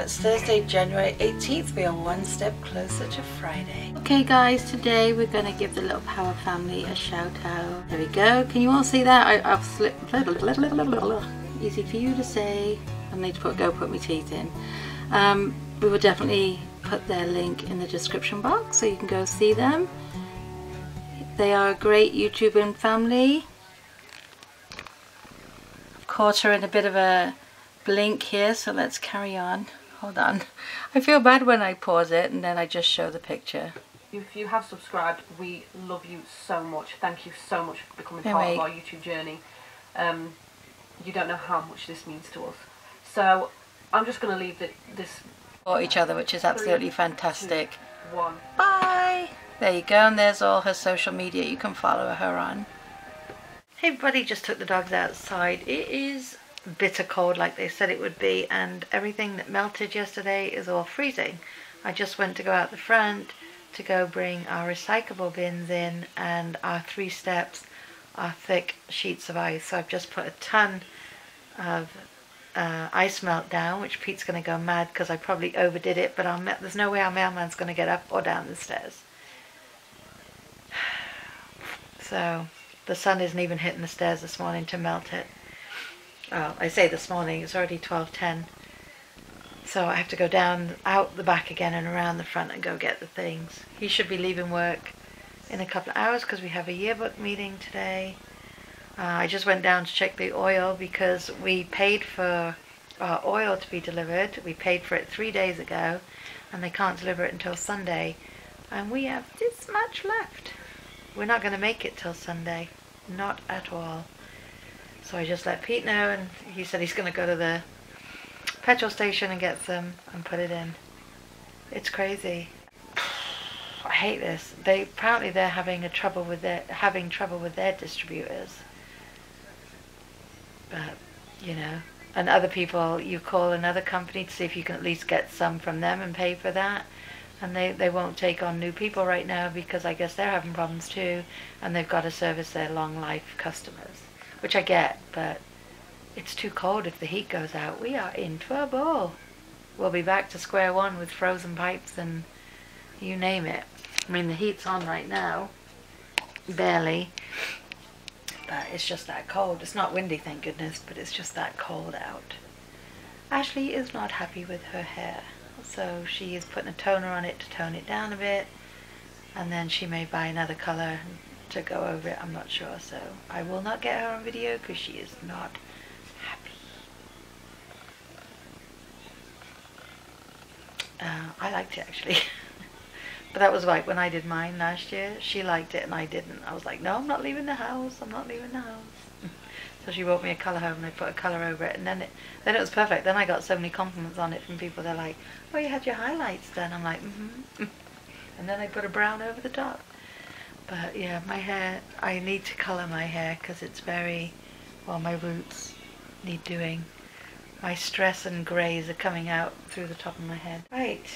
It's Thursday, January 18th. We are one step closer to Friday. Okay guys, today we're going to give the Little Power family a shout out. There we go. Can you all see that? I've slipped. Easy for you to say. I need to put my teeth in. We will definitely put their link in the description box so you can go see them. They are a great YouTubing family. Caught her in a bit of a blink here, so let's carry on. Hold on. I feel bad when I pause it and then I just show the picture. If you have subscribed, we love you so much. Thank you so much for becoming part of our YouTube journey. You don't know how much this means to us. So I'm just going to leave this for each other, which is absolutely fantastic. 2, 1. Bye! There you go, and there's all her social media you can follow her on. Hey everybody, just took the dogs outside. It is bitter cold like they said it would be, and everything that melted yesterday is all freezing. I just went to go out the front to go bring our recyclable bins in, and our 3 steps are thick sheets of ice. So I've just put a ton of ice melt down, which Pete's going to go mad because I probably overdid it, but there's no way our mailman's going to get up or down the stairs. So the sun isn't even hitting the stairs this morning to melt it. Well, I say this morning, it's already 12:10. So I have to go down, out the back again and around the front and go get the things. He should be leaving work in a couple of hours because we have a yearbook meeting today. I just went down to check the oil because we paid for our oil to be delivered. We paid for it 3 days ago and they can't deliver it until Sunday. And we have this much left. We're not going to make it till Sunday. Not at all. So I just let Pete know, and he said he's going to go to the petrol station and get some and put it in. It's crazy. I hate this. Apparently they're having trouble with their distributors. But you know, and other people, you call another company to see if you can at least get some from them and pay for that. And they won't take on new people right now because I guess they're having problems too, and they've got to service their long life customers. Which I get, but it's too cold if the heat goes out. We are in trouble. We'll be back to square one with frozen pipes and you name it. I mean, the heat's on right now. Barely. But it's just that cold. It's not windy, thank goodness, but it's just that cold out. Ashley is not happy with her hair. So she is putting a toner on it to tone it down a bit. And then she may buy another color to go over it, I'm not sure, so I will not get her on video because she is not happy. I liked it actually. But that was like when I did mine last year. She liked it and I didn't. I was like, no, I'm not leaving the house, I'm not leaving the house. So she brought me a colour home and I put a colour over it, and then it was perfect. Then I got so many compliments on it from people. They're like, oh, you had your highlights done. I'm like, And then I put a brown over the top. But yeah, my hair, I need to colour my hair because it's very, well, my roots need doing. My stress and greys are coming out through the top of my head. Right,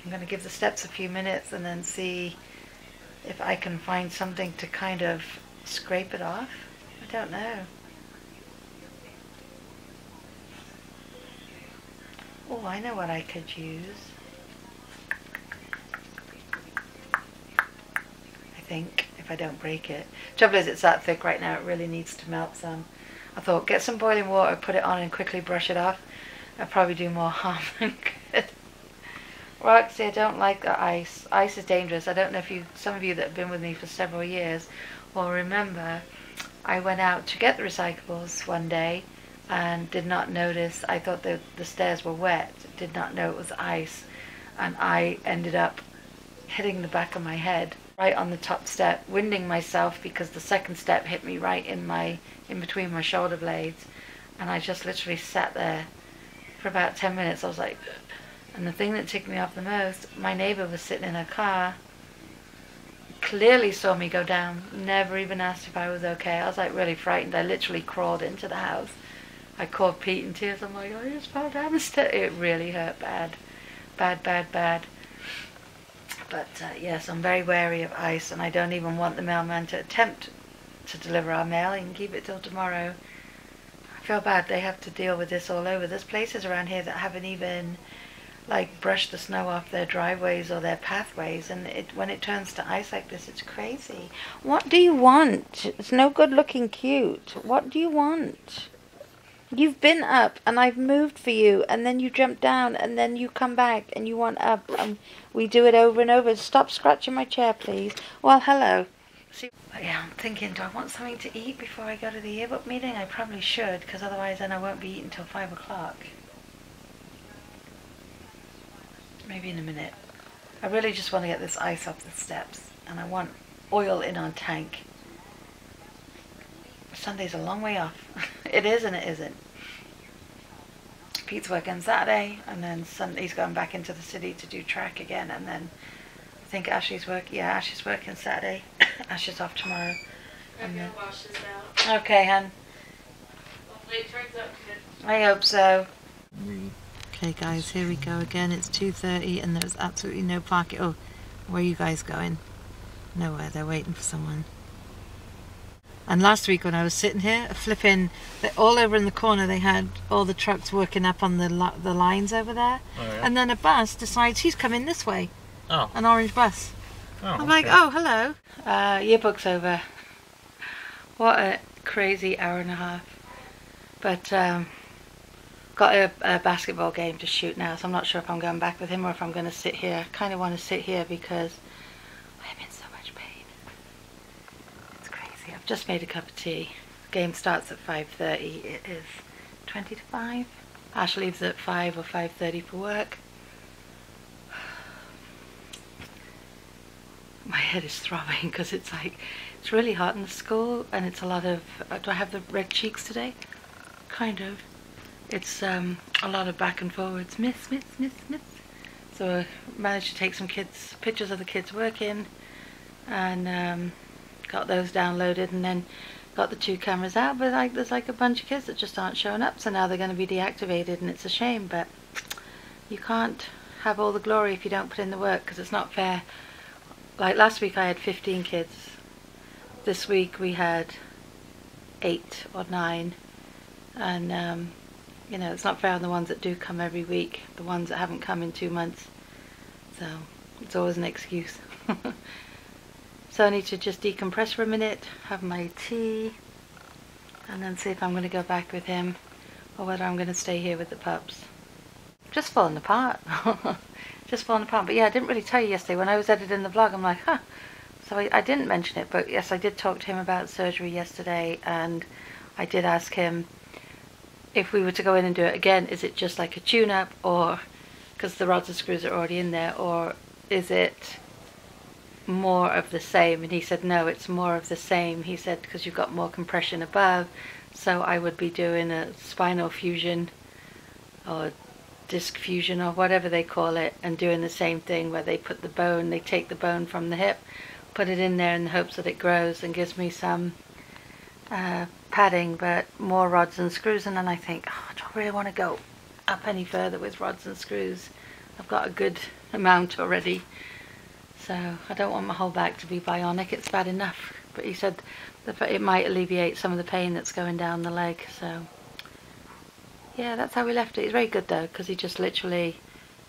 I'm going to give the steps a few minutes and then see if I can find something to kind of scrape it off. I don't know. Oh, I know what I could use. If I don't break it. Trouble is, it's that thick right now, it really needs to melt some. I thought, get some boiling water, put it on and quickly brush it off. I'll probably do more harm than good. Roxy, I don't like the ice. Ice is dangerous. I don't know if some of you that have been with me for several years will remember I went out to get the recyclables one day and did not notice. I thought the stairs were wet, did not know it was ice, and I ended up hitting the back of my head right on the top step, winding myself because the second step hit me right in between my shoulder blades, and I just literally sat there for about 10 minutes. I was like, and the thing that ticked me off the most, my neighbor was sitting in her car, clearly saw me go down, never even asked if I was okay. I was like really frightened. I literally crawled into the house. I called Pete in tears. I'm like, I just fell down the stairs. It really hurt bad. Bad. But yes, I'm very wary of ice, and I don't even want the mailman to attempt to deliver our mail. He can keep it till tomorrow. I feel bad they have to deal with this all over. There's places around here that haven't even like brushed the snow off their driveways or their pathways, and when it turns to ice like this, it's crazy. What do you want? It's no good looking cute. What do you want? You've been up and I've moved for you, and then you jump down and then you come back and you want up, and we do it over and over. Stop scratching my chair, please. Well, hello. See, yeah, I'm thinking, do I want something to eat before I go to the yearbook meeting? I probably should, because otherwise then I won't be eating till 5 o'clock. Maybe in a minute. I really just want to get this ice off the steps, and I want oil in on tank. Sunday's a long way off. It is and it isn't. Pete's working Saturday, and then Sunday's going back into the city to do track again, and then I think Ashley's working Saturday. Ash is off tomorrow. I'm gonna wash this out. Okay, hun. Hopefully it turns out good. I hope so. Okay guys, here we go again. It's 2:30 and there's absolutely no parking. Oh, where are you guys going? Nowhere, they're waiting for someone. And last week when I was sitting here, flipping, all over in the corner they had all the trucks working up on the lines over there. Oh, yeah. And then a bus decides he's coming this way. Oh. An orange bus. Oh, I'm okay. like, oh, hello. Yearbook's over. What a crazy hour and a half. But got a basketball game to shoot now, so I'm not sure if I'm going back with him or if I'm going to sit here. I kind of want to sit here because I'm in so much pain. It's crazy. I've just made a cup of tea. Game starts at 5:30. It is 20 to 5. Ash leaves at 5 or 5:30 for work. My head is throbbing because it's like, it's really hot in the school, and it's a lot of, do I have the red cheeks today? Kind of. It's a lot of back and forwards, miss. So I managed to take some pictures of the kids working, and got those downloaded, and then got the 2 cameras out, but like there's like a bunch of kids that just aren't showing up, so now they're going to be deactivated, and it's a shame, but you can't have all the glory if you don't put in the work, because it's not fair. Like last week I had 15 kids. This week we had 8 or 9, and you know, it's not fair on the ones that do come every week, the ones that haven't come in 2 months. So it's always an excuse. So I need to just decompress for a minute, have my tea, and then see if I'm going to go back with him or whether I'm going to stay here with the pups. Just falling apart. Just falling apart. But yeah, I didn't really tell you yesterday when I was editing the vlog. I'm like, huh. So I didn't mention it, but yes, I did talk to him about surgery yesterday, and I did ask him if we were to go in and do it again, is it just like a tune-up, or because the rods and screws are already in there, or is it more of the same? And he said no, it's more of the same. He said because you've got more compression above, so I would be doing a spinal fusion or disc fusion or whatever they call it, and doing the same thing where they put the bone, they take the bone from the hip, put it in there in the hopes that it grows and gives me some padding, but more rods and screws. And then I think, oh, I don't really want to go up any further with rods and screws. I've got a good amount already, so I don't want my whole back to be bionic. It's bad enough. But he said that it might alleviate some of the pain that's going down the leg. So yeah, that's how we left it. He's very good though, because he just literally,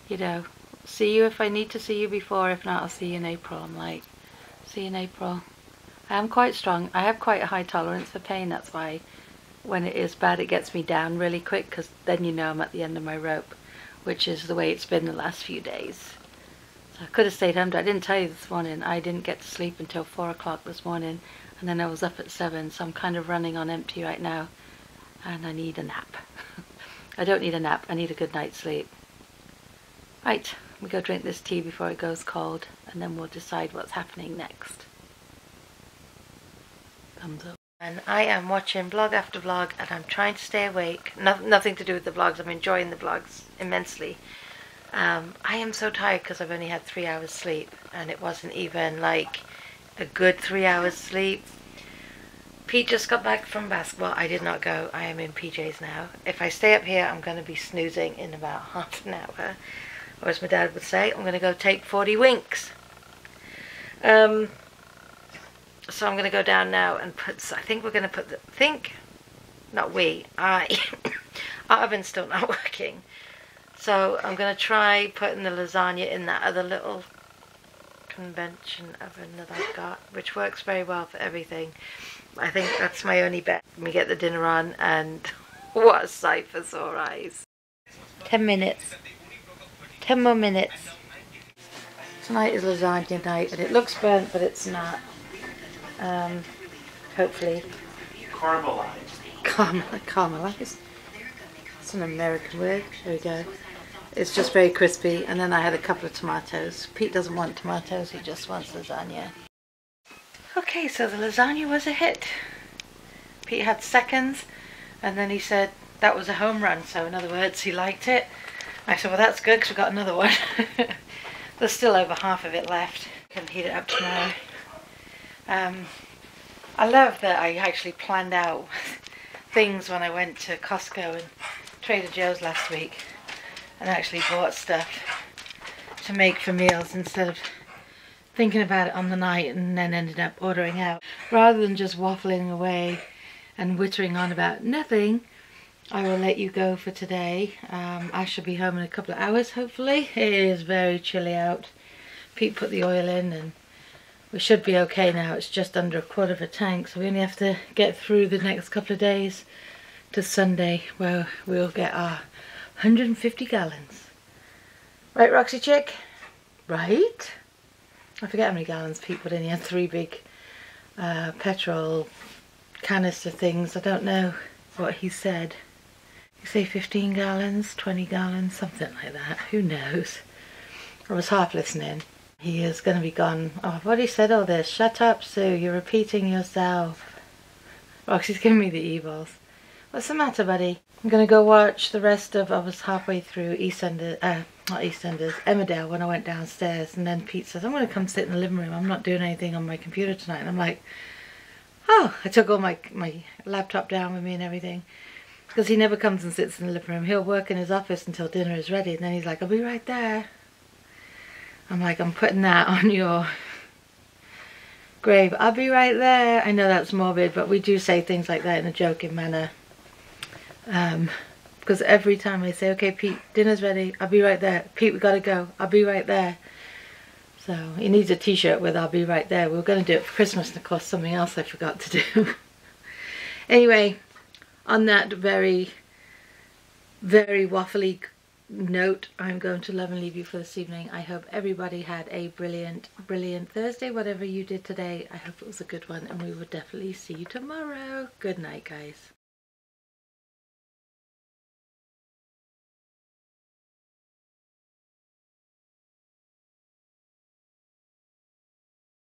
you know, see you if I need to see you before, if not I'll see you in April. I'm like, see you in April. I am quite strong. I have quite a high tolerance for pain. That's why when it is bad it gets me down really quick, because then you know I'm at the end of my rope, which is the way it's been the last few days. So I could have stayed home. I didn't tell you this morning, I didn't get to sleep until 4 o'clock this morning, and then I was up at 7, so I'm kind of running on empty right now, and I need a nap. I don't need a nap, I need a good night's sleep. Right, we go drink this tea before it goes cold, and then we'll decide what's happening next. Thumbs up. And I am watching vlog after vlog, and I'm trying to stay awake. Nothing to do with the vlogs, I'm enjoying the vlogs immensely. I am so tired because I've only had 3 hours sleep, and it wasn't even like a good 3 hours sleep. Pete just got back from basketball. I did not go. I am in PJs now. If I stay up here, I'm going to be snoozing in about half an hour. Or as my dad would say, I'm going to go take 40 winks. So I'm going to go down now and put, I think we're going to put the, not we, our oven's still not working. So I'm going to try putting the lasagna in that other little convention oven that I've got, which works very well for everything. I think that's my only bet. Let me get the dinner on, and what a sight for sore eyes. 10 minutes. 10 more minutes. Tonight is lasagna night, and it looks burnt, but it's not. Hopefully. Caramelized. Caramelized. That's an American word. There we go. It's just very crispy, and then I had a couple of tomatoes. Pete doesn't want tomatoes, he just wants lasagna. Okay, so the lasagna was a hit. Pete had seconds, and then he said that was a home run, so in other words, he liked it. I said, well, that's good, because we've got another one. There's still over half of it left. Can heat it up tomorrow. I love that I actually planned out things when I went to Costco and Trader Joe's last week, and actually bought stuff to make for meals instead of thinking about it on the night and then ended up ordering out. Rather than just waffling away and wittering on about nothing, I will let you go for today. I should be home in a couple of hours, hopefully. It is very chilly out. Pete put the oil in and we should be okay now. It's just under a quarter of a tank, so we only have to get through the next couple of days to Sunday, where we'll get our 150 gallons. Right, Roxy Chick? Right? I forget how many gallons Pete put in. He had 3 big petrol canister things. I don't know what he said. You say 15 gallons, 20 gallons, something like that. Who knows? I was half listening. He is going to be gone. Oh, I've already said all this. Shut up, Sue. You're repeating yourself. Roxy's giving me the evils. What's the matter, buddy? I'm going to go watch the rest of... I was halfway through EastEnders, not EastEnders, Emmerdale when I went downstairs, and then Pete says, I'm going to come sit in the living room. I'm not doing anything on my computer tonight. And I'm like, oh, I took all my laptop down with me and everything. Because he never comes and sits in the living room. He'll work in his office until dinner is ready, and then he's like, I'll be right there. I'm like, I'm putting that on your grave. I'll be right there. I know that's morbid, but we do say things like that in a joking manner. Because every time I say, okay, Pete, dinner's ready, I'll be right there. Pete, we gotta go, I'll be right there. So he needs a t-shirt with I'll be right there. We were going to do it for Christmas, and of course something else I forgot to do. Anyway, on that very, very waffly note, I'm going to love and leave you for this evening. I hope everybody had a brilliant, brilliant Thursday, whatever you did today. I hope it was a good one, and we will definitely see you tomorrow. Good night, guys.